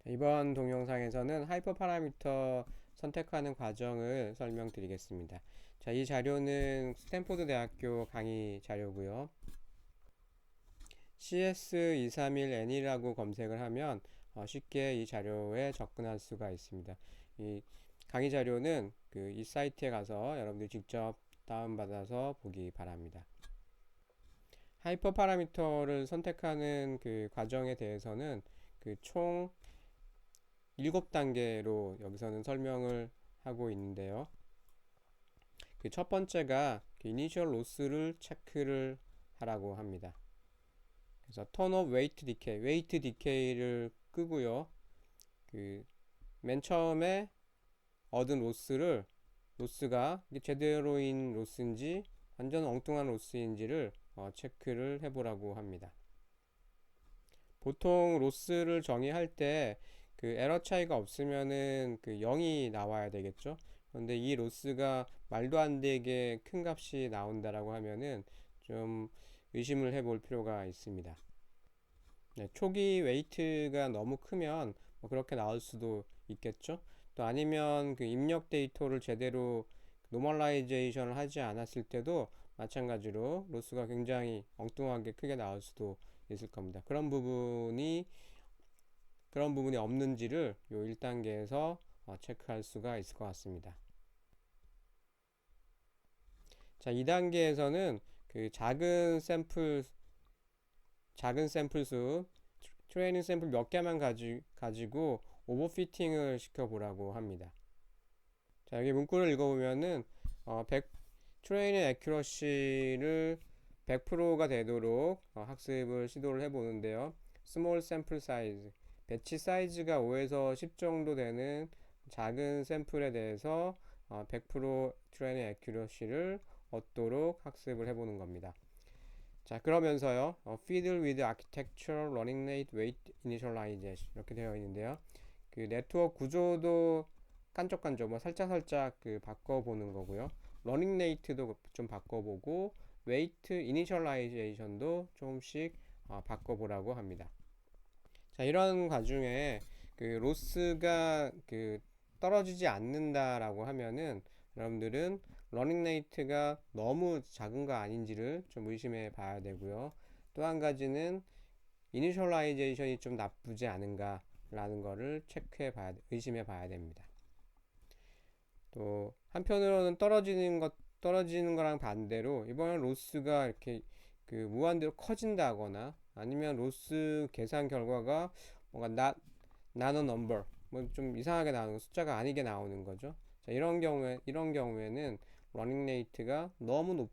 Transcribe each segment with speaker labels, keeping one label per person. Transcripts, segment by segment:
Speaker 1: 이번 동영상에서는 하이퍼 파라미터 선택하는 과정을 설명드리겠습니다. 자, 이 자료는 스탠포드 대학교 강의 자료고요. CS231N이라고 검색을 하면 쉽게 이 자료에 접근할 수가 있습니다. 이 강의 자료는 이 사이트에 가서 여러분들이 직접 다운받아서 보기 바랍니다. 하이퍼 파라미터를 선택하는 그 과정에 대해서는 총 7단계로 여기서는 설명을 하고 있는데요. 첫 번째가 이니셜 로스를 체크를 하라고 합니다. 그래서 턴업 웨이트 디케이, 웨이트 디케이를 끄고요. 맨 처음에 얻은 로스가 제대로인 로스인지 완전 엉뚱한 로스인지를 체크를 해보라고 합니다. 보통 로스를 정의할 때 에러 차이가 없으면은 0이 나와야 되겠죠. 그런데 이 로스가 말도 안 되게 큰 값이 나온다라고 하면은 좀 의심을 해볼 필요가 있습니다. 네, 초기 웨이트가 너무 크면 그렇게 나올 수도 있겠죠. 또 아니면 입력 데이터를 제대로 노멀라이제이션을 하지 않았을 때도 마찬가지로 로스가 굉장히 엉뚱하게 크게 나올 수도 있을 겁니다. 그런 부분이 없는지를 요 1단계에서 체크할 수가 있을 것 같습니다. 자, 2단계에서는 작은 샘플 수, 트레이닝 샘플 몇 개만 가지고 오버피팅을 시켜보라고 합니다. 자, 여기 문구를 읽어보면은, 100, 트레이닝 애큐러시를 100%가 되도록 학습을 시도를 해보는데요. 스몰 샘플 사이즈, 배치 사이즈가 5에서 10 정도 되는 작은 샘플에 대해서 100% 트레이닝 애큐러시를 얻도록 학습을 해보는 겁니다. 자, 그러면서요, fiddle with architecture, running rate, weight initialization 이렇게 되어 있는데요. 네트워크 구조도 깐족깐족 살짝살짝 바꿔보는 거고요. 러닝 레이트도 좀 바꿔보고 웨이트 이니셜라이제이션도 조금씩 바꿔보라고 합니다. 자, 이런 과정에 로스가 떨어지지 않는다라고 하면은 여러분들은 러닝 레이트가 너무 작은 거 아닌지를 좀 의심해 봐야 되고요. 또 한 가지는 이니셜라이제이션이 좀 나쁘지 않은가라는 거를 의심해 봐야 됩니다. 또 한편으로는 떨어지는 거랑 반대로 이번엔 로스가 이렇게 무한대로 커진다거나 아니면 로스 계산 결과가 뭔가 나노 넘버 뭐 좀 이상하게 나오는 숫자가 아니게 나오는 거죠. 자, 이런 경우에는 러닝 레이트가 너무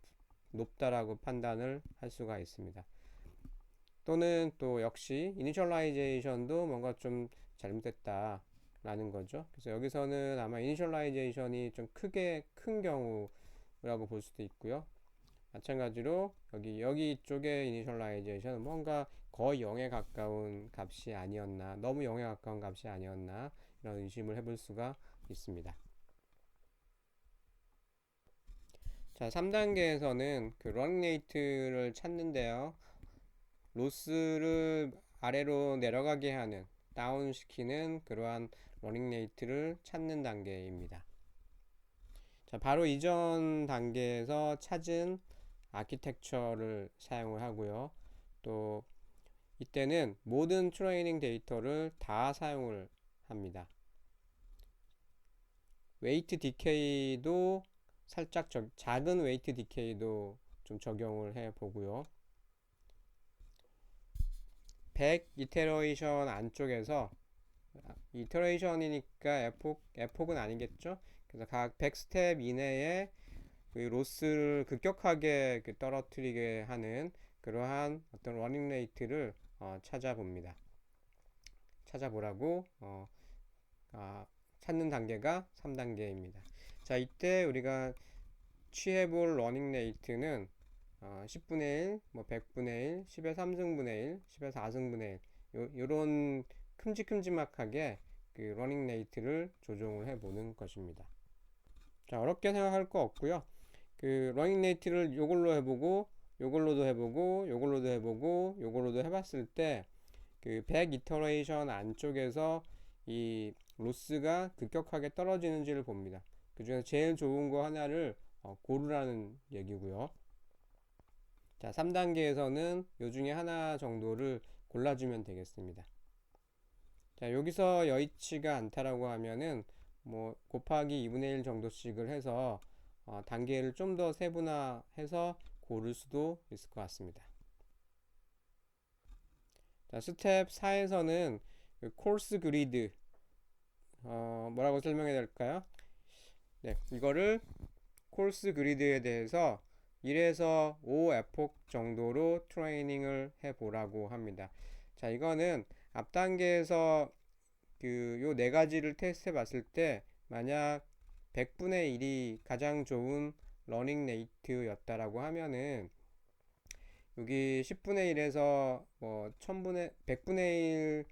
Speaker 1: 높다라고 판단을 할 수가 있습니다. 또는 또 역시 이니셜라이제이션도 뭔가 좀 잘못됐다라는 거죠. 그래서 여기서는 아마 이니셜라이제이션이 좀 큰 경우라고 볼 수도 있고요. 마찬가지로 여기 쪽에 이니셜라이제이션은 뭔가 거의 0에 가까운 값이 아니었나, 너무 0에 가까운 값이 아니었나 이런 의심을 해볼 수가 있습니다. 자, 3단계에서는 러닝 레이트를 찾는데요. 로스를 아래로 내려가게 하는 다운 시키는 그러한 러닝 레이트를 찾는 단계입니다. 자, 바로 이전 단계에서 찾은 아키텍처를 사용을 하고요. 또 이때는 모든 트레이닝 데이터를 다 사용을 합니다. 웨이트 디케이도 살짝 작은 웨이트 디케이도 좀 적용을 해 보고요. 100 이테레이션 안쪽에서 이테레이션이니까 에폭은 아니겠죠? 그래서 각 100스텝 이내에 로스를 급격하게 떨어뜨리게 하는 그러한 어떤 러닝 레이트를 찾아보라고 찾는 단계가 3단계입니다. 자, 이때 우리가 취해볼 러닝 레이트는 10분의 1, 100분의 1, 10의 3승분의 1, 10의 4승분의 1 요런 큼직큼직하게 러닝 레이트를 조정을 해보는 것입니다. 자, 어렵게 생각할 거 없고요. 러닝 레이트를 요걸로 해보고 요걸로도 해보고 요걸로도 해보고 요걸로도 해봤을 때100 이터레이션 안쪽에서 이 로스가 급격하게 떨어지는지를 봅니다. 그 중에서 제일 좋은 거 하나를 고르라는 얘기고요. 자, 3단계에서는 요 중에 하나 정도를 골라주면 되겠습니다. 자, 여기서 여의치가 않다라고 하면은 뭐 곱하기 2분의 1 정도씩을 해서 단계를 좀 더 세분화해서 고를 수도 있을 것 같습니다. 자, 스텝 4에서는 코스 그리드 뭐라고 설명해야 될까요? 네, 이거를 코스 그리드에 대해서 1에서 5 에폭 정도로 트레이닝을 해보라고 합니다. 자, 이거는 앞 단계에서 그 요 네 가지를 테스트 해 봤을 때 만약 100분의 1이 가장 좋은 러닝 레이트였다라고 하면은 여기 10분의 1에서 뭐 100분의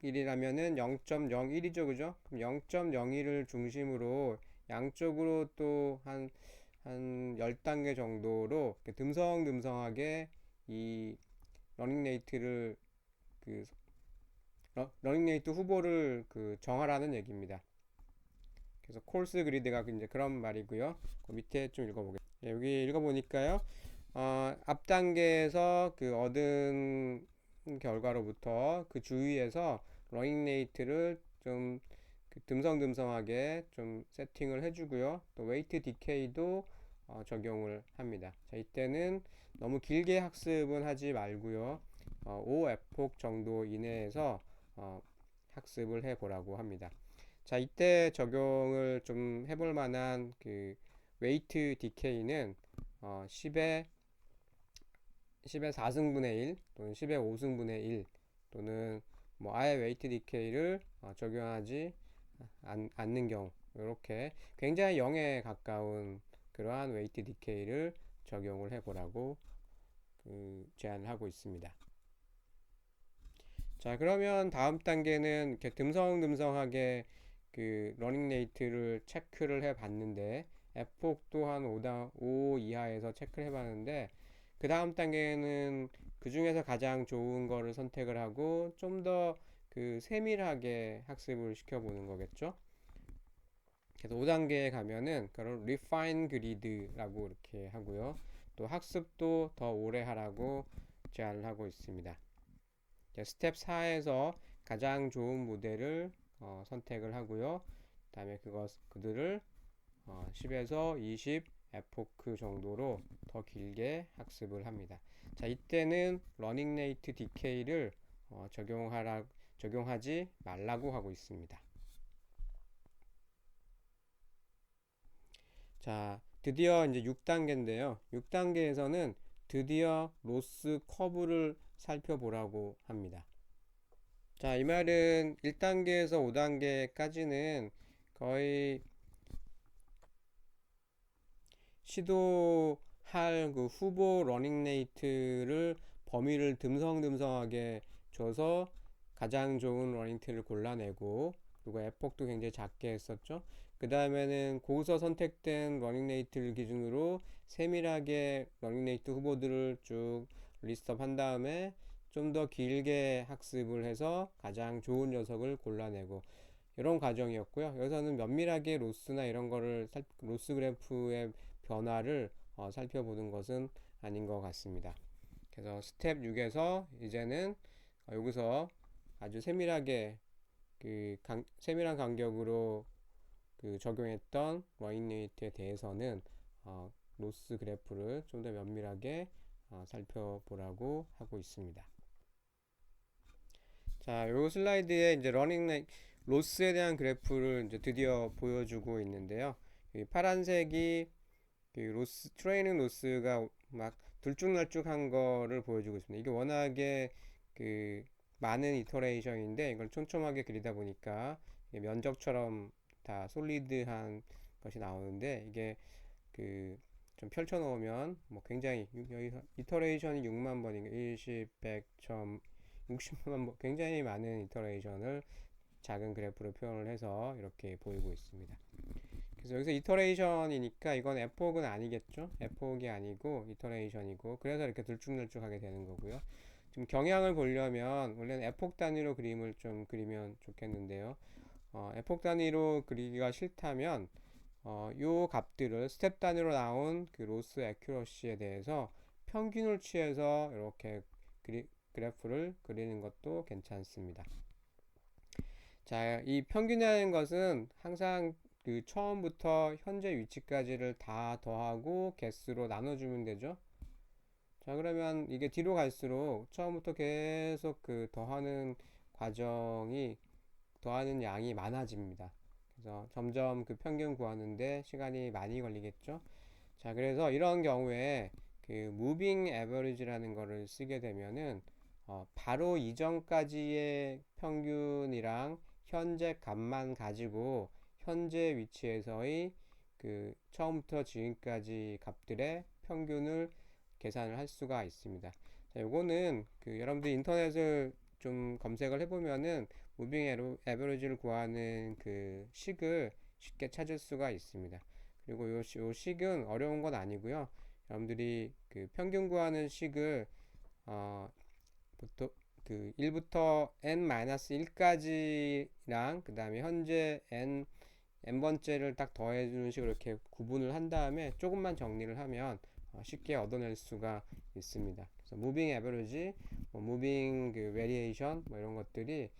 Speaker 1: 1이라면은 0.01이죠. 그죠? 그럼 0.01을 중심으로 양쪽으로 또 한 10단계 정도로 듬성듬성하게 이 러닝 레이트를 그 러닝레이트 후보를 정하라는 얘기입니다. 그래서 콜스 그리드가 이제 그런 말이고요. 그 밑에 좀 읽어보겠습니다. 네, 여기 읽어보니까요. 앞 단계에서 얻은 결과로부터 그 주위에서 러닝레이트를 좀 듬성듬성하게 좀 세팅을 해주고요. 또 웨이트 디케이도 적용을 합니다. 자, 이때는 너무 길게 학습은 하지 말고요. 5에폭 정도 이내에서 학습을 해보라고 합니다. 자, 이때 적용을 좀 해볼 만한 웨이트 디케이는 10의 4승분의 1 또는 10의 5승분의 1 또는 뭐 아예 웨이트 디케이를 적용하지 않는 경우 이렇게 굉장히 0에 가까운 그러한 웨이트 디케이를 적용을 해보라고 제안을 하고 있습니다. 자, 그러면 다음 단계는 이렇게 듬성듬성하게 러닝 레이트를 체크를 해 봤는데 F폭도 한 5 이하에서 체크를 해 봤는데 그 다음 단계는 그 중에서 가장 좋은 거를 선택을 하고 좀 더 세밀하게 학습을 시켜보는 거겠죠. 그래서 5단계에 가면은 그걸 refine grid라고 이렇게 하고요. 또 학습도 더 오래 하라고 제안을 하고 있습니다. 스텝 4에서 가장 좋은 모델을 선택을 하고요. 그 다음에 그들을 10에서 20 에포크 정도로 더 길게 학습을 합니다. 자, 이때는 러닝 레이트 디케이를 적용하지 말라고 하고 있습니다. 자, 드디어 이제 6단계인데요. 6단계에서는 드디어 로스 커브를 살펴보라고 합니다. 자, 이 말은 1단계에서 5단계까지는 거의 시도할 후보 러닝 레이트를 범위를 듬성듬성하게 줘서 가장 좋은 러닝트를 골라내고 그리고 에폭도 굉장히 작게 했었죠. 그 다음에는 거기서 선택된 러닝 레이트를 기준으로 세밀하게 러닝 레이트 후보들을 쭉 리스트업 한 다음에 좀 더 길게 학습을 해서 가장 좋은 녀석을 골라내고 이런 과정이었고요. 여기서는 면밀하게 로스나 이런 거를 로스 그래프의 변화를 살펴보는 것은 아닌 것 같습니다. 그래서 스텝 6에서 이제는 여기서 아주 세밀하게 세밀한 간격으로 적용했던 러닝 레이트에 대해서는 로스 그래프를 좀 더 면밀하게 살펴보라고 하고 있습니다. 자, 요 슬라이드에 이제 로스에 대한 그래프를 이제 드디어 보여주고 있는데요. 이 파란색이 트레이닝 로스가 막 들쭉날쭉한 거를 보여주고 있습니다. 이게 워낙에 많은 이터레이션인데 이걸 촘촘하게 그리다 보니까 면적처럼 다 솔리드한 것이 나오는데 이게 좀 펼쳐 놓으면 뭐 굉장히 여기 이터레이션이 6만 번인가 10, 100, 1000, 60만 번 굉장히 많은 이터레이션을 작은 그래프로 표현을 해서 이렇게 보이고 있습니다. 그래서 여기서 이터레이션이니까 이건 에폭은 아니겠죠. 에폭이 아니고 이터레이션이고 그래서 이렇게 들쭉날쭉하게 되는 거고요. 좀 경향을 보려면 원래는 에폭 단위로 그림을 좀 그리면 좋겠는데요. 에폭 단위로 그리기가 싫다면 요 값들을 스텝 단위로 나온 그 로스 애큐러시에 대해서 평균을 취해서 이렇게 그래프를 그리는 것도 괜찮습니다. 자, 이 평균이라는 것은 항상 그 처음부터 현재 위치까지를 다 더하고 개수로 나눠주면 되죠. 자, 그러면 이게 뒤로 갈수록 처음부터 계속 그 더하는 과정이 더하는 양이 많아집니다. 그래서 점점 그 평균 구하는데 시간이 많이 걸리겠죠. 자, 그래서 이런 경우에 그 무빙 에버리지라는 거를 쓰게 되면은 바로 이전까지의 평균이랑 현재 값만 가지고 현재 위치에서의 그 처음부터 지금까지 값들의 평균을 계산을 할 수가 있습니다. 자, 요거는 그 여러분들 인터넷을 좀 검색을 해보면은 무빙 에버리지를 구하는 그 식을 쉽게 찾을 수가 있습니다. 그리고 요 식은 어려운 건 아니고요. 여러분들이 그 평균 구하는 식을 보통 그 1부터 n-1까지랑 그 다음에 현재 n번째를 딱 더해주는 식으로 이렇게 구분을 한 다음에 조금만 정리를 하면 쉽게 얻어낼 수가 있습니다. 그래서 무빙 에버리지, 무빙 그 베리에이션 뭐 이런 것들이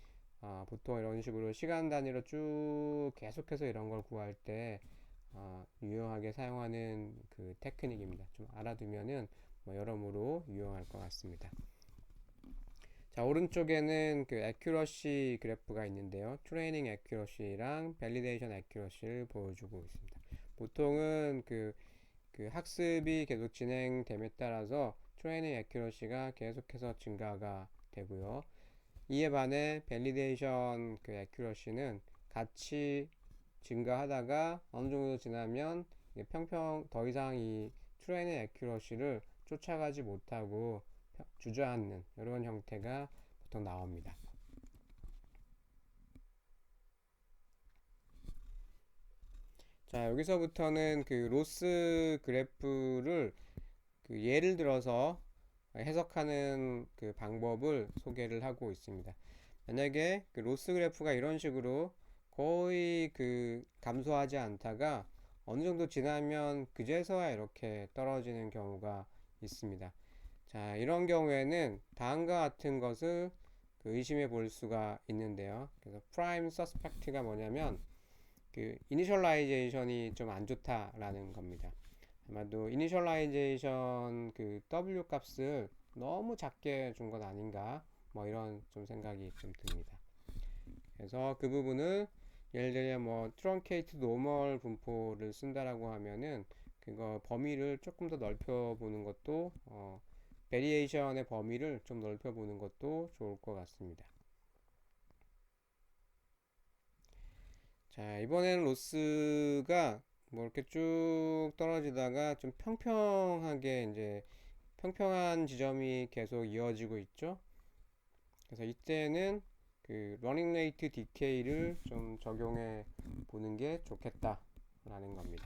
Speaker 1: 보통 이런 식으로 시간 단위로 쭉 계속해서 이런 걸 구할 때 유용하게 사용하는 그 테크닉입니다. 좀 알아두면은 뭐 여러모로 유용할 것 같습니다. 자, 오른쪽에는 그 accuracy 그래프가 있는데요. 트레이닝 accuracy랑 validation accuracy를 보여주고 있습니다. 보통은 그 학습이 계속 진행됨에 따라서 트레이닝 accuracy가 계속해서 증가가 되고요. 이에 반해 validation 그 accuracy는 같이 증가하다가 어느 정도 지나면 평평 더 이상 이 트레이닝 accuracy를 쫓아가지 못하고 주저앉는 이런 형태가 보통 나옵니다. 자, 여기서부터는 그 로스 그래프를 그 예를 들어서 해석하는 그 방법을 소개를 하고 있습니다. 만약에 그 로스 그래프가 이런 식으로 거의 그 감소하지 않다가 어느 정도 지나면 그제서야 이렇게 떨어지는 경우가 있습니다. 자, 이런 경우에는 다음과 같은 것을 그 의심해 볼 수가 있는데요. 그래서 프라임 서스펙트가 뭐냐면 그 이니셜라이제이션이 좀 안 좋다라는 겁니다. 아마도 이니셜라이제이션 그 W 값을 너무 작게 준 건 아닌가 뭐 이런 좀 생각이 좀 듭니다. 그래서 그 부분을 예를 들어 뭐 트렁케이트 노멀 분포를 쓴다라고 하면은 그거 범위를 조금 더 넓혀 보는 것도 베리에이션의 범위를 좀 넓혀 보는 것도 좋을 것 같습니다. 자, 이번에는 로스가 뭐 이렇게 쭉 떨어지다가 좀 평평하게 이제 평평한 지점이 계속 이어지고 있죠. 그래서 이때는 그 러닝 레이트 디케이를 좀 적용해 보는 게 좋겠다라는 겁니다.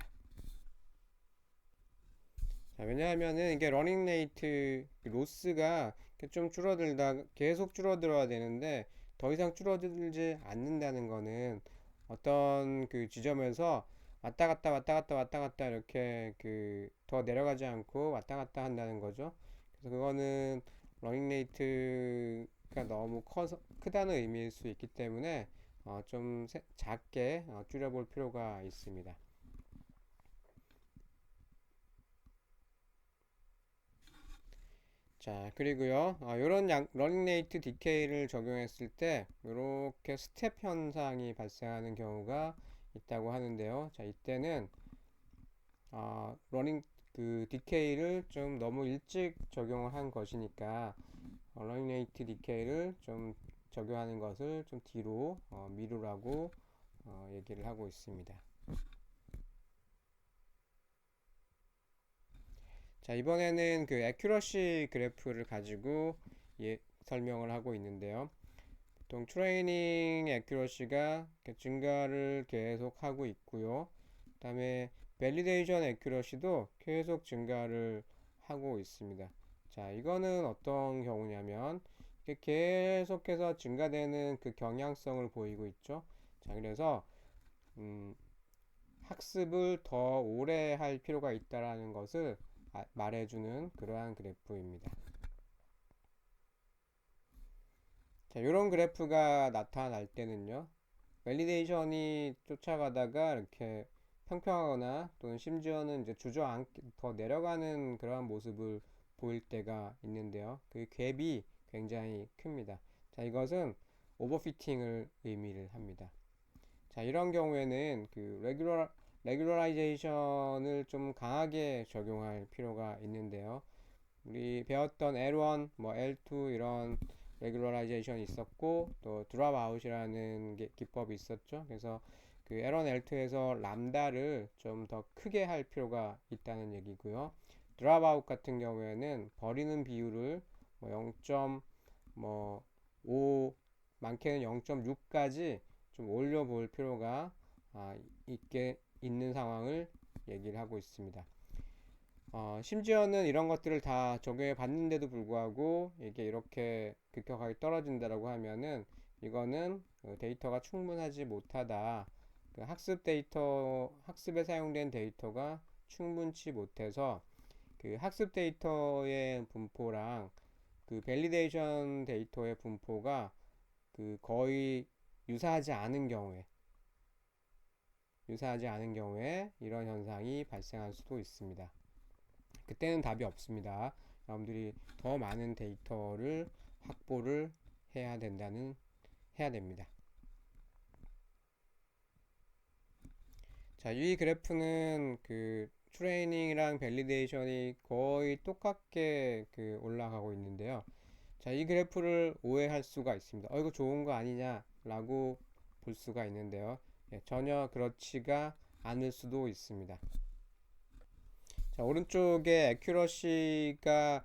Speaker 1: 자, 왜냐하면은 이게 러닝 레이트 로스가 좀 줄어들다 계속 줄어들어야 되는데 더 이상 줄어들지 않는다는 거는 어떤 그 지점에서 왔다 갔다 이렇게 그 더 내려가지 않고 왔다 갔다 한다는 거죠. 그래서 그거는 러닝 레이트가 너무 크다는 의미일 수 있기 때문에 좀 작게 줄여볼 필요가 있습니다. 자, 그리고요, 이런 러닝 레이트 디케이를 적용했을 때, 이렇게 스텝 현상이 발생하는 경우가 있다고 하는데요. 자, 이때는, 러닝 그 디케이를 좀 너무 일찍 적용을 한 것이니까, 러닝 레이트 디케이를 좀 적용하는 것을 좀 뒤로 미루라고 얘기를 하고 있습니다. 자, 이번에는 그 accuracy 그래프를 가지고 설명을 하고 있는데요. 보통 트레이닝 accuracy가 증가를 계속 하고 있고요. 그 다음에 validation accuracy도 계속 증가를 하고 있습니다. 자, 이거는 어떤 경우냐면 이게 계속해서 증가되는 그 경향성을 보이고 있죠. 자, 그래서 음, 학습을 더 오래 할 필요가 있다라는 것을 말해주는 그러한 그래프입니다. 자, 이런 그래프가 나타날 때는요, 밸리데이션이 쫓아가다가 이렇게 평평하거나 또는 심지어는 이제 주저앉게 더 내려가는 그러한 모습을 보일 때가 있는데요. 그 갭이 굉장히 큽니다. 자, 이것은 오버피팅을 의미를 합니다. 자, 이런 경우에는 그 레귤러라이제이션을 좀 강하게 적용할 필요가 있는데요. 우리 배웠던 L1, 뭐 L2 이런 레귤러라이제이션이 있었고 또 드랍 아웃이라는 기법이 있었죠. 그래서 그 L1, L2에서 람다를 좀 더 크게 할 필요가 있다는 얘기고요. 드랍 아웃 같은 경우에는 버리는 비율을 뭐 0.5 많게는 0.6까지 좀 올려볼 필요가 있는 상황을 얘기를 하고 있습니다. 심지어는 이런 것들을 다 적용해 봤는데도 불구하고 이게 이렇게 급격하게 떨어진다라고 하면은 이거는 데이터가 충분하지 못하다. 그 학습에 사용된 데이터가 충분치 못해서 그 학습 데이터의 분포랑 그 밸리데이션 데이터의 분포가 그 거의 유사하지 않은 경우에 이런 현상이 발생할 수도 있습니다. 그때는 답이 없습니다. 여러분들이 더 많은 데이터를 확보를 해야 됩니다. 자, 이 그래프는 그 트레이닝이랑 밸리데이션이 거의 똑같게 그 올라가고 있는데요. 자, 이 그래프를 오해할 수가 있습니다. 이거 좋은 거 아니냐라고 볼 수가 있는데요. 예, 전혀 그렇지가 않을 수도 있습니다. 자, 오른쪽에 애큐러시가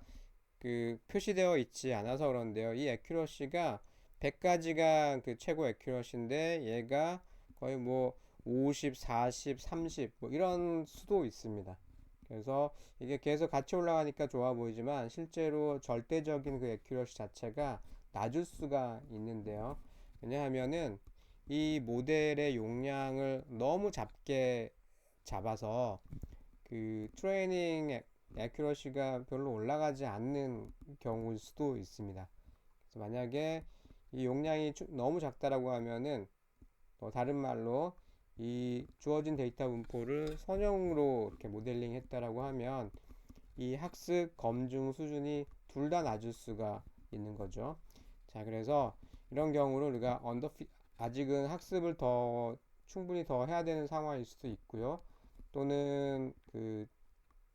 Speaker 1: 그 표시되어 있지 않아서 그런데요. 이 애큐러시가 100가지가 그 최고 애큐러시인데 얘가 거의 뭐 50, 40, 30 뭐 이런 수도 있습니다. 그래서 이게 계속 같이 올라가니까 좋아 보이지만 실제로 절대적인 그 애큐러시 자체가 낮을 수가 있는데요. 왜냐하면은 이 모델의 용량을 너무 작게 잡아서 그 트레이닝 애큐러시가 별로 올라가지 않는 경우일 수도 있습니다. 그래서 만약에 이 용량이 너무 작다라고 하면은 다른 말로 이 주어진 데이터 분포를 선형으로 이렇게 모델링 했다라고 하면 이 학습 검증 수준이 둘 다 낮을 수가 있는 거죠. 자, 그래서 이런 경우를 우리가 아직은 학습을 더 충분히 더 해야 되는 상황일 수도 있고요. 또는 그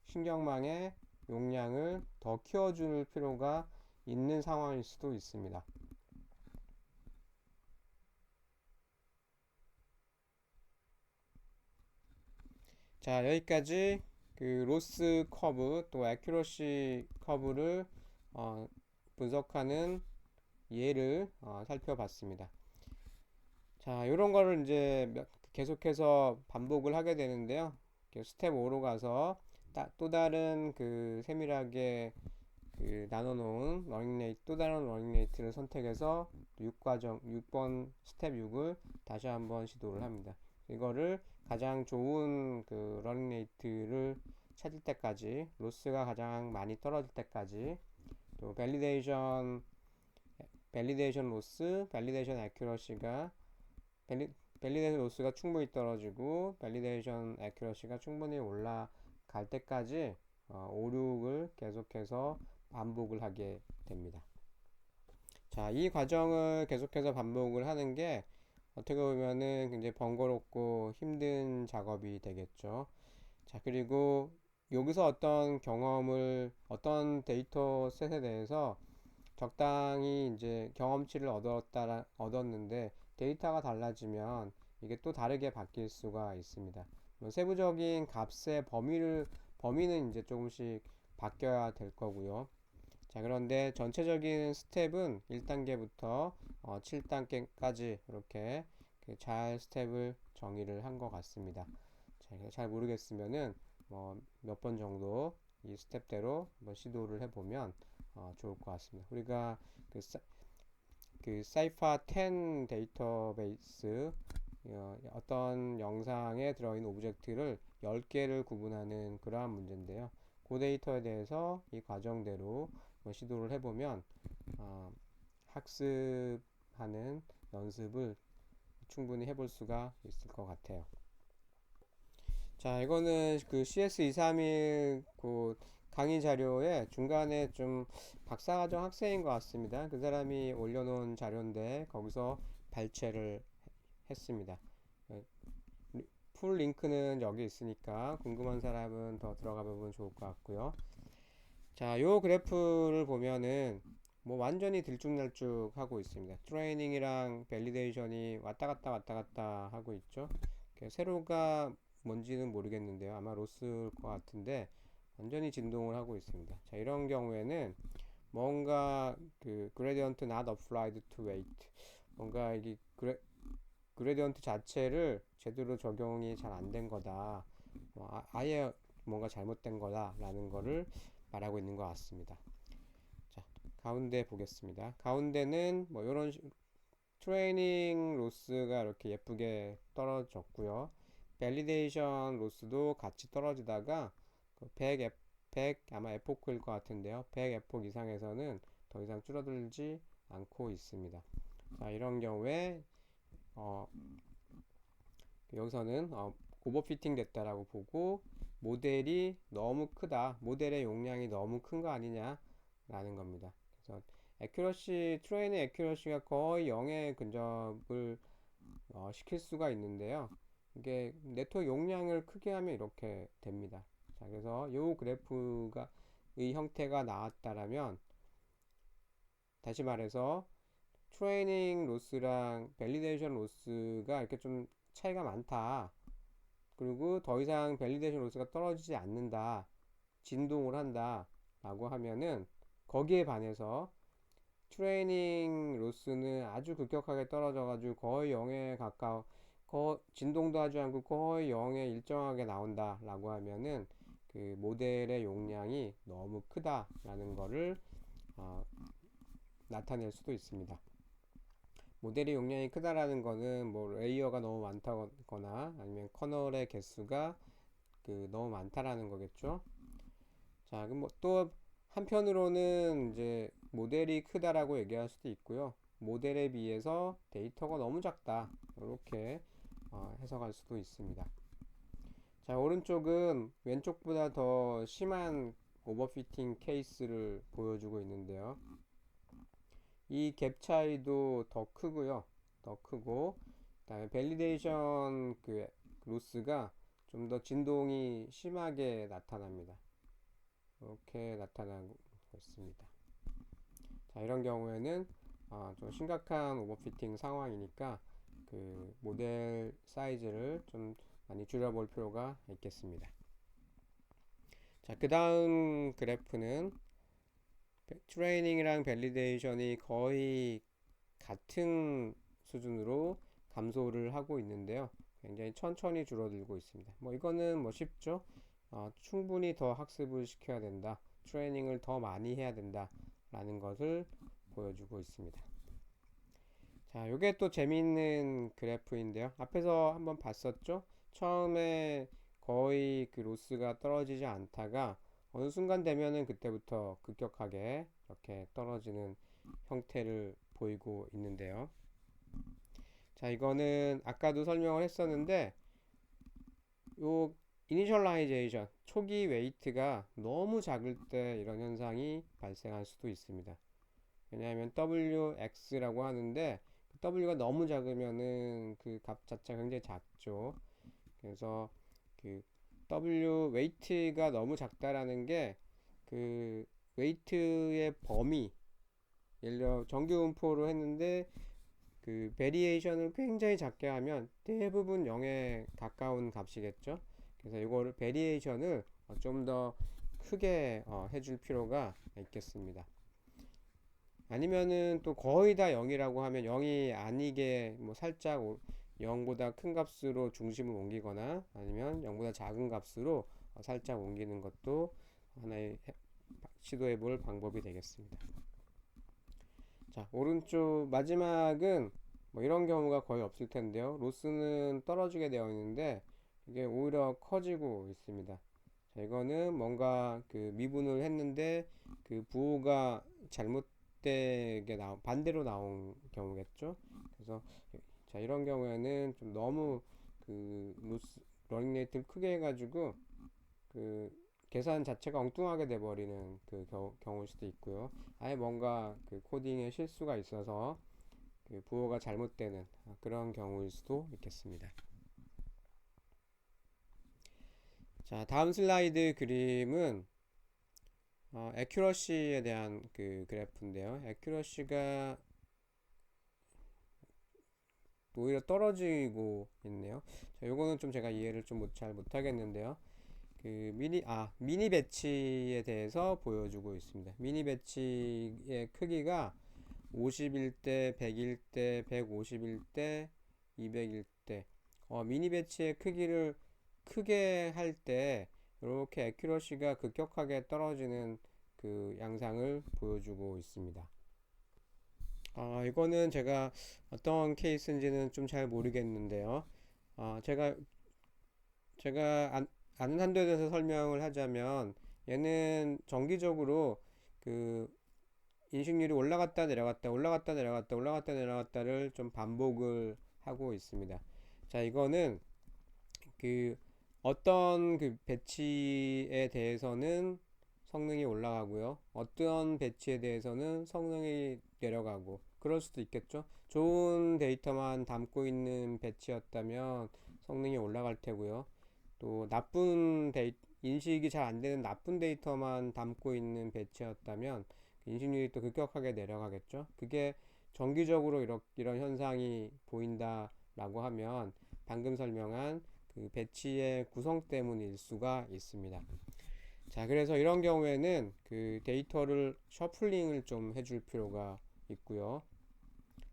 Speaker 1: 신경망의 용량을 더 키워줄 필요가 있는 상황일 수도 있습니다. 자, 여기까지 그 로스 커브 또 애큐러시 커브를 분석하는 예를 살펴봤습니다. 자, 이런 거를 이제 계속해서 반복을 하게 되는데요. 스텝 5로 가서 또 다른 그 세밀하게 그 나눠놓은 또 다른 러닝 레이트를 선택해서 6번 스텝 6을 다시 한번 시도를 합니다. 이거를 가장 좋은 그 러닝 레이트를 찾을 때까지, 로스가 가장 많이 떨어질 때까지, 또 밸리데이션 로스, 밸리데이션 애큐러시가 밸리데이션 로스가 충분히 떨어지고 밸리데이션 애큐러시가 충분히 올라갈 때까지 5, 6을 계속해서 반복을 하게 됩니다. 자, 이 과정을 계속해서 반복을 하는 게 어떻게 보면은 굉장히 번거롭고 힘든 작업이 되겠죠. 자, 그리고 여기서 어떤 데이터 셋에 대해서 적당히 이제 경험치를 얻었는데 데이터가 달라지면 이게 또 다르게 바뀔 수가 있습니다. 세부적인 값의 범위는 이제 조금씩 바뀌어야 될 거고요. 자, 그런데 전체적인 스텝은 1단계부터 7단계까지 이렇게 잘 스텝을 정의를 한 것 같습니다. 자, 잘 모르겠으면은 몇 번 정도 이 스텝대로 한번 시도를 해보면 좋을 것 같습니다. 우리가 그 사이파 10 데이터베이스 어떤 영상에 들어있는 오브젝트를 10개를 구분하는 그러한 문제인데요. 그 데이터에 대해서 이 과정대로 시도를 해보면 학습하는 연습을 충분히 해볼 수가 있을 것 같아요. 자, 이거는 그 CS231 그 강의 자료에 중간에 좀 박사과정 학생인 것 같습니다. 그 사람이 올려놓은 자료인데 거기서 발췌를 했습니다. 풀 링크는 여기 있으니까 궁금한 사람은 더 들어가 보면 좋을 것 같고요. 자, 요 그래프를 보면은 뭐 완전히 들쭉날쭉 하고 있습니다. 트레이닝이랑 밸리데이션이 왔다 갔다 하고 있죠. 세로가 뭔지는 모르겠는데요. 아마 로스일 것 같은데 완전히 진동을 하고 있습니다. 자, 이런 경우에는 뭔가 그 gradient not applied to weight, 뭔가 이게 그레디언트 자체를 제대로 적용이 잘 안 된 거다. 아예 뭔가 잘못된 거다라는 거를 말하고 있는 것 같습니다. 자, 가운데 보겠습니다. 가운데는 뭐 이런 트레이닝 로스가 이렇게 예쁘게 떨어졌고요. 밸리데이션 로스도 같이 떨어지다가 100 아마 에포크일 것 같은데요. 100 에포크 이상에서는 더 이상 줄어들지 않고 있습니다. 자, 이런 경우에 여기서는 오버피팅 됐다라고 보고 모델이 너무 크다, 모델의 용량이 너무 큰 거 아니냐 라는 겁니다. 그래서 트레이닝 애큐러시가 거의 0에 근접을 시킬 수가 있는데요. 이게 네트워크 용량을 크게 하면 이렇게 됩니다. 자, 그래서 이 그래프가 이 형태가 나왔다라면, 다시 말해서 트레이닝 로스랑 밸리데이션 로스가 이렇게 좀 차이가 많다, 그리고 더 이상 밸리데이션 로스가 떨어지지 않는다, 진동을 한다 라고 하면은, 거기에 반해서 트레이닝 로스는 아주 급격하게 떨어져 가지고 거의 0에 가까워, 진동도 하지 않고 거의 0에 일정하게 나온다 라고 하면은 그 모델의 용량이 너무 크다 라는 거를 나타낼 수도 있습니다. 모델의 용량이 크다라는 거는 뭐 레이어가 너무 많다거나 아니면 커널의 개수가 너무 많다라는 거겠죠. 자, 그럼 또 한편으로는 이제 모델이 크다라고 얘기할 수도 있고요. 모델에 비해서 데이터가 너무 작다, 이렇게 해석할 수도 있습니다. 자, 오른쪽은 왼쪽보다 더 심한 오버피팅 케이스를 보여주고 있는데요. 이 갭 차이도 더 크고요. 더 크고, 그다음에 밸리데이션 로스가 좀 더 진동이 심하게 나타납니다. 이렇게 나타나고 있습니다. 자, 이런 경우에는 좀 심각한 오버피팅 상황이니까 그 모델 사이즈를 좀 많이 줄여볼 필요가 있겠습니다. 자, 그 다음 그래프는 트레이닝이랑 밸리데이션이 거의 같은 수준으로 감소를 하고 있는데요. 굉장히 천천히 줄어들고 있습니다. 뭐 이거는 뭐 쉽죠. 충분히 더 학습을 시켜야 된다, 트레이닝을 더 많이 해야 된다 라는 것을 보여주고 있습니다. 자, 요게 또 재미있는 그래프인데요. 앞에서 한번 봤었죠. 처음에 거의 그 로스가 떨어지지 않다가 어느 순간 되면은 그때부터 급격하게 이렇게 떨어지는 형태를 보이고 있는데요. 자, 이거는 아까도 설명을 했었는데, 요 이니셜라이제이션, 초기 웨이트가 너무 작을 때 이런 현상이 발생할 수도 있습니다. 왜냐하면 WX라고 하는데 W가 너무 작으면은 그 값 자체가 굉장히 작죠. 그래서 그 W 웨이트가 너무 작다라는 게 그 웨이트의 범위, 예를 들어 정규 분포로 했는데 그 베리에이션을 굉장히 작게 하면 대부분 0에 가까운 값이겠죠. 그래서 이거를 베리에이션을 좀 더 크게 해줄 필요가 있겠습니다. 아니면은 또 거의 다 0이라고 하면 0이 아니게 뭐 살짝 0보다 큰 값으로 중심을 옮기거나 아니면 0보다 작은 값으로 살짝 옮기는 것도 하나의 시도해 볼 방법이 되겠습니다. 자, 오른쪽 마지막은 뭐 이런 경우가 거의 없을 텐데요. 로스는 떨어지게 되어 있는데 이게 오히려 커지고 있습니다. 자, 이거는 뭔가 그 미분을 했는데 그 부호가 잘못되게 반대로 나온 경우겠죠. 그래서 자, 이런 경우에는 좀 너무 그 로스 러닝 레이트를 크게 해가지고 그 계산 자체가 엉뚱하게 돼버리는 그 경우일 수도 있고요. 아예 뭔가 그 코딩에 실수가 있어서 그 부호가 잘못되는 그런 경우일 수도 있겠습니다. 자, 다음 슬라이드 그림은 애큐러시에 대한 그 그래프인데요. 애큐러시가 오히려 떨어지고 있네요. 자, 요거는 좀 제가 이해를 좀 잘 못하겠는데요. 그 미니 배치에 대해서 보여주고 있습니다. 미니 배치의 크기가 50일대, 100일대, 150일대, 200일대. 미니 배치의 크기를 크게 할 때 이렇게 애큐러시가 급격하게 떨어지는 그 양상을 보여주고 있습니다. 이거는 제가 어떤 케이스인지는 좀 잘 모르겠는데요. 제가 아는 한도에 대해서 설명을 하자면 얘는 정기적으로 그 인식률이 올라갔다 내려갔다 올라갔다 내려갔다 올라갔다 내려갔다를 좀 반복을 하고 있습니다. 자, 이거는 그 어떤 그 배치에 대해서는 성능이 올라가고요. 어떤 배치에 대해서는 성능이 내려가고 그럴 수도 있겠죠. 좋은 데이터만 담고 있는 배치였다면 성능이 올라갈 테고요. 또 인식이 잘 안 되는 나쁜 데이터만 담고 있는 배치였다면 인식률이 또 급격하게 내려가겠죠. 그게 정기적으로 이런 현상이 보인다라고 하면 방금 설명한 그 배치의 구성 때문일 수가 있습니다. 자, 그래서 이런 경우에는 그 데이터를 셔플링을 좀 해줄 필요가 있고요.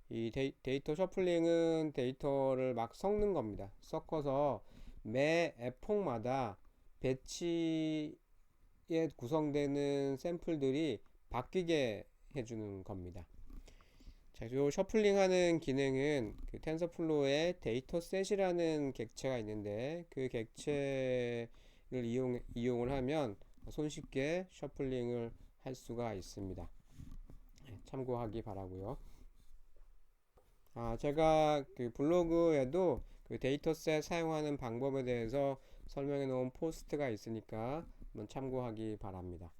Speaker 1: 이 데이터 셔플링은 데이터를 막 섞는 겁니다. 섞어서 매 에폭마다 배치에 구성되는 샘플들이 바뀌게 해주는 겁니다. 자, 이 셔플링 하는 기능은 그 텐서플로우에 데이터셋이라는 객체가 있는데 그 객체를 이용을 하면 손쉽게 셔플링을 할 수가 있습니다. 참고하기 바라고요. 제가 그 블로그에도 그 데이터셋 사용하는 방법에 대해서 설명해 놓은 포스트가 있으니까 한번 참고하기 바랍니다.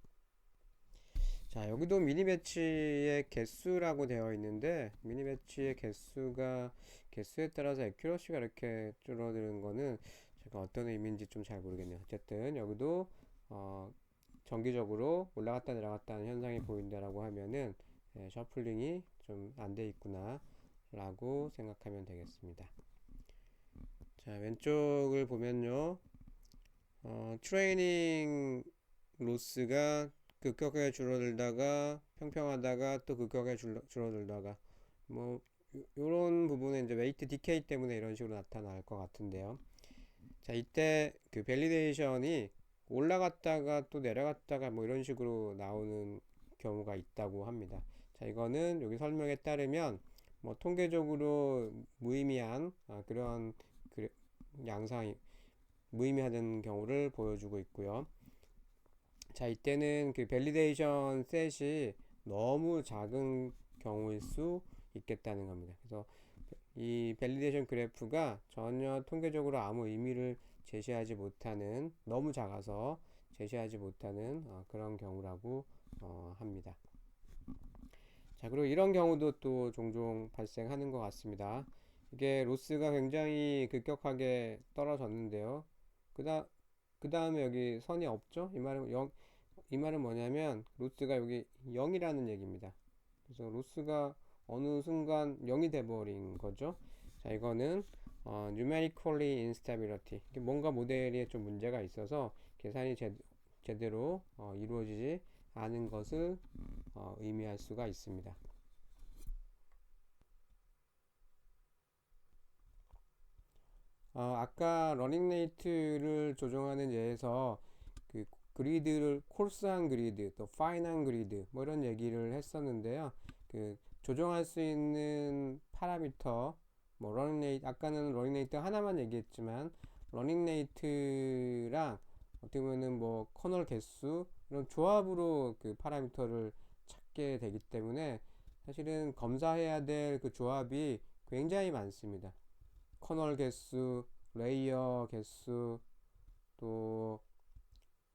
Speaker 1: 자, 여기도 미니 배치의 개수라고 되어 있는데 미니 배치의 개수에 따라서 애큐러시가 이렇게 줄어드는 거는 제가 어떤 의미인지 좀 잘 모르겠네요. 어쨌든 여기도 정기적으로 올라갔다 내려갔다 하는 현상이 보인다라고 하면은 셔플링이 좀 안 돼 있구나 라고 생각하면 되겠습니다. 자, 왼쪽을 보면요. 트레이닝 로스가 급격하게 줄어들다가 평평하다가 또 급격하게 줄어들다가 뭐 요런 부분은 이제 웨이트 디케이 때문에 이런 식으로 나타날 것 같은데요. 자, 이때 그 밸리데이션이 올라갔다가 또 내려갔다가 뭐 이런 식으로 나오는 경우가 있다고 합니다. 자, 이거는 여기 설명에 따르면 뭐 통계적으로 무의미한 그런 양상이 무의미하다는 경우를 보여주고 있고요. 자, 이때는 그 밸리데이션 셋이 너무 작은 경우일 수 있겠다는 겁니다. 그래서 이 밸리데이션 그래프가 전혀 통계적으로 아무 의미를 제시하지 못하는, 너무 작아서 제시하지 못하는 그런 경우라고 합니다. 자, 그리고 이런 경우도 또 종종 발생하는 것 같습니다. 이게 로스가 굉장히 급격하게 떨어졌는데요. 그 다음에 여기 선이 없죠? 이 말은 뭐냐면 로스가 여기 0이라는 얘기입니다. 그래서 로스가 어느 순간 0이 돼버린 거죠. 자, 이거는 numerically instability. 뭔가 모델에 좀 문제가 있어서 계산이 제대로 이루어지지 않은 것을 의미할 수가 있습니다. 아까 러닝 레이트를 조정하는 예에서 그 그리드를 코arse한 그리드, 또 fine한 그리드 뭐 이런 얘기를 했었는데요. 그 조정할 수 있는 파라미터 뭐 러닝 레이트 아까는 러닝 레이트 하나만 얘기했지만 러닝 레이트랑 어떻게 보면은 뭐 커널 개수 이런 조합으로 그 파라미터를 찾게 되기 때문에 사실은 검사해야 될 그 조합이 굉장히 많습니다. 커널 개수, 레이어 개수, 또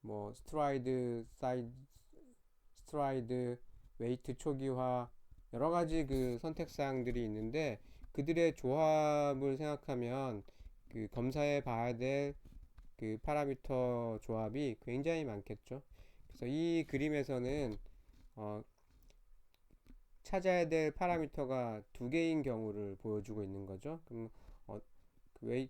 Speaker 1: 뭐 스트라이드, 사이즈, 스트라이드, 웨이트 초기화 여러 가지 그 선택 사항들이 있는데 그들의 조합을 생각하면 그 검사해 봐야 될 그 파라미터 조합이 굉장히 많겠죠. 그래서 이 그림에서는 어, 찾아야 될 파라미터가 두 개인 경우를 보여주고 있는 거죠. 그럼 그 웨이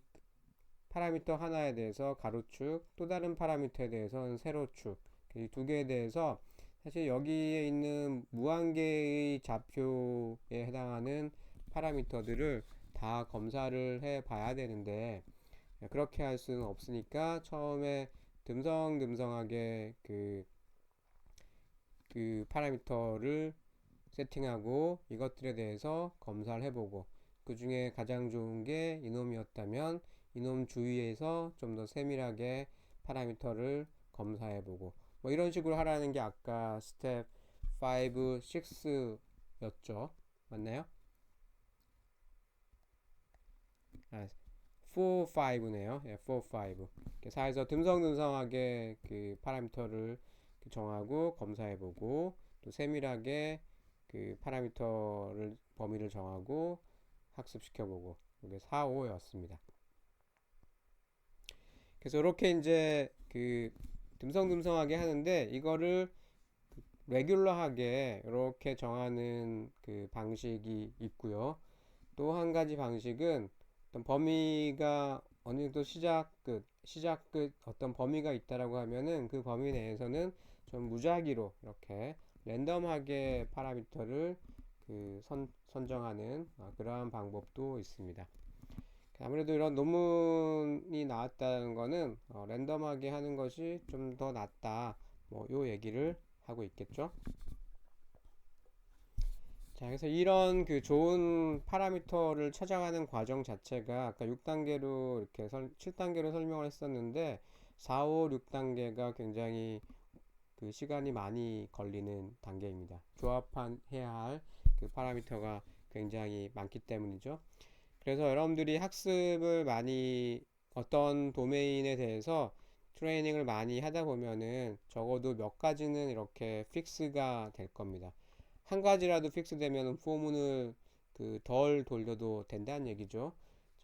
Speaker 1: 파라미터 하나에 대해서 가로축, 또 다른 파라미터에 대해서는 세로축, 이 두 개에 대해서 사실 여기에 있는 무한계의 좌표에 해당하는 파라미터들을 다 검사를 해 봐야 되는데 그렇게 할 수는 없으니까 처음에 듬성듬성하게 그 파라미터를 세팅하고 이것들에 대해서 검사를 해보고 그 중에 가장 좋은 게 이놈이었다면 이놈 주위에서 좀 더 세밀하게 파라미터를 검사해보고 뭐 이런 식으로 하라는 게 아까 스텝 5, 6였죠. 맞나요? 아, 4, 5네요. 예, 4, 5. 4에서 듬성듬성하게 그 파라미터를 정하고 검사해보고 또 세밀하게 그 파라미터를 범위를 정하고 학습시켜보고 이게 4, 5였습니다. 그래서 이렇게 이제 그 듬성듬성하게 하는데 이거를 레귤러하게 이렇게 정하는 그 방식이 있고요. 또 한 가지 방식은 어떤 범위가 어느 정도 시작 끝 어떤 범위가 있다라고 하면은 그 범위 내에서는 좀 무작위로 이렇게 랜덤하게 파라미터를 그 선정하는 그러한 방법도 있습니다. 아무래도 이런 논문이 나왔다는 거는 랜덤하게 하는 것이 좀 더 낫다. 뭐 요 얘기를 하고 있겠죠. 자, 그래서 이런 그 좋은 파라미터를 찾아가는 과정 자체가 아까 6단계로 이렇게 7단계로 설명을 했었는데 4, 5, 6단계가 굉장히 그 시간이 많이 걸리는 단계입니다. 조합해야 할 그 파라미터가 굉장히 많기 때문이죠. 그래서 여러분들이 학습을 많이 어떤 도메인에 대해서 트레이닝을 많이 하다 보면은 적어도 몇 가지는 이렇게 픽스가 될 겁니다. 한 가지라도 픽스 되면은 포문을 그 덜 돌려도 된다는 얘기죠.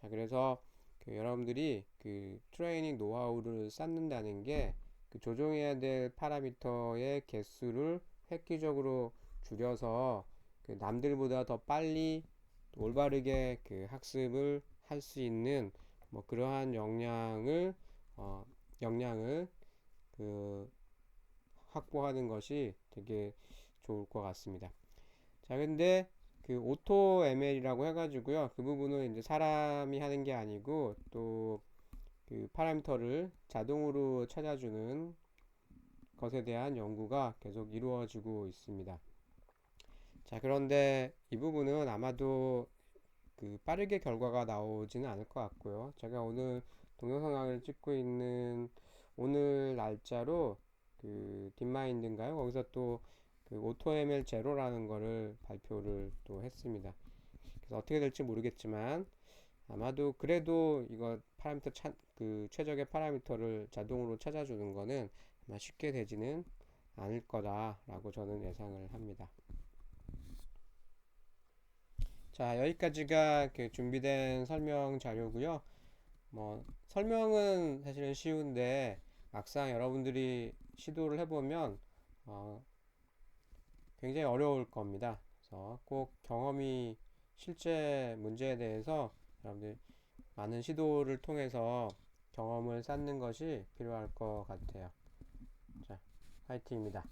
Speaker 1: 자, 그래서 그 여러분들이 그 트레이닝 노하우를 쌓는다는 게 그 조정해야 될 파라미터의 개수를 획기적으로 줄여서 그 남들보다 더 빨리 올바르게 그 학습을 할 수 있는 뭐 그러한 역량을 그 확보하는 것이 되게 좋을 것 같습니다. 자, 근데 그 오토 ML이라고 해가지고요. 그 부분은 이제 사람이 하는 게 아니고 또 그 파라미터를 자동으로 찾아주는 것에 대한 연구가 계속 이루어지고 있습니다. 자, 그런데 이 부분은 아마도 그 빠르게 결과가 나오지는 않을 것 같고요. 제가 오늘 동영상을 찍고 있는 오늘 날짜로 그 딥마인드인가요? 거기서 또 그 오토ML 제로라는 거를 발표를 또 했습니다. 그래서 어떻게 될지 모르겠지만 아마도 그래도 이거 파라미터 그 최적의 파라미터를 자동으로 찾아주는 거는 아마 쉽게 되지는 않을 거다라고 저는 예상을 합니다. 자, 여기까지가 그 준비된 설명 자료고요. 뭐 설명은 사실은 쉬운데 막상 여러분들이 시도를 해보면 굉장히 어려울 겁니다. 그래서 꼭 경험이 실제 문제에 대해서 여러분들 많은 시도를 통해서 경험을 쌓는 것이 필요할 것 같아요. 자, 화이팅입니다.